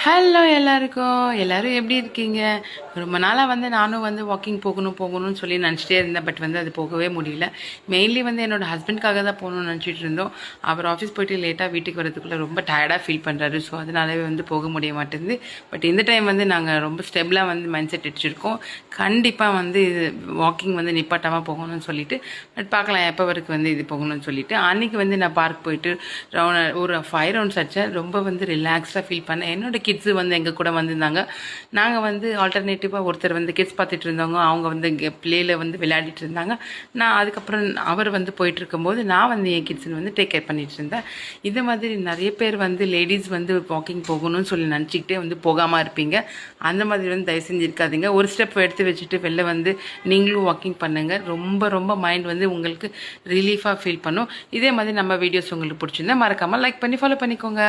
Hello எல்லாருக்கும் எல்லாரும் எப்படி இருக்கீங்க? ரொம்ப நாளாக நானும் வாக்கிங் போகணும்னு சொல்லி நினச்சிட்டே இருந்தேன். பட் அது போகவே முடியல. மெயின்லி என்னோடய ஹஸ்பண்ட்காக தான் போகணும்னு நினச்சிட்டு இருந்தோம். அவர் ஆஃபீஸ் போயிட்டு லேட்டாக வீட்டுக்கு வரதுக்குள்ளே ரொம்ப டயர்டாக ஃபீல் பண்ணுறாரு. ஸோ அதனாலவே போக முடிய மாட்டேங்குது. பட் இந்த டைம் நாங்கள் ரொம்ப ஸ்டெபிளாக மைண்ட் செட் வச்சுருக்கோம். கண்டிப்பாக இது வாக்கிங் நிப்பாட்டாமல் போகணும்னு சொல்லிட்டு. பட் பார்க்கலாம் எப்போ வரைக்கும் இது போகணும்னு சொல்லிட்டு. அன்றைக்கி நான் பார்க் போயிட்டு ஒரு 5 ரவுண்ட்ஸ் அடித்தேன். ரொம்ப ரிலாக்ஸ்டாக ஃபீல் பண்ணேன். என்னோட கிட்ஸு எங்கள் கூட வந்திருந்தாங்க. நாங்கள் ஆல்டர்னேட்டிவாக ஒருத்தர் கிட்ஸ் பார்த்துட்டு இருந்தவங்க, அவங்க இங்கே பிள்ளையில் விளையாடிட்டு இருந்தாங்க. நான் அதுக்கப்புறம் அவர் போயிட்டு இருக்கும்போது நான் என் கிட்ஸுன்னு டேக் கேர் பண்ணிட்டு இருந்தேன். இது மாதிரி நிறைய பேர் லேடிஸ் வாக்கிங் போகணும்னு சொல்லி நினச்சிக்கிட்டே போகாமல் இருப்பீங்க. அந்த மாதிரி தயவு செஞ்சு இருக்காதீங்க. ஒரு ஸ்டெப் எடுத்து வச்சுட்டு வெளில நீங்களும் வாக்கிங் பண்ணுங்கள். ரொம்ப ரொம்ப மைண்ட் உங்களுக்கு ரிலீஃபாக ஃபீல் பண்ணும். இதே மாதிரி நம்ம வீடியோஸ் உங்களுக்கு பிடிச்சிருந்தா மறக்காமல் லைக் பண்ணி ஃபாலோ பண்ணிக்கோங்க.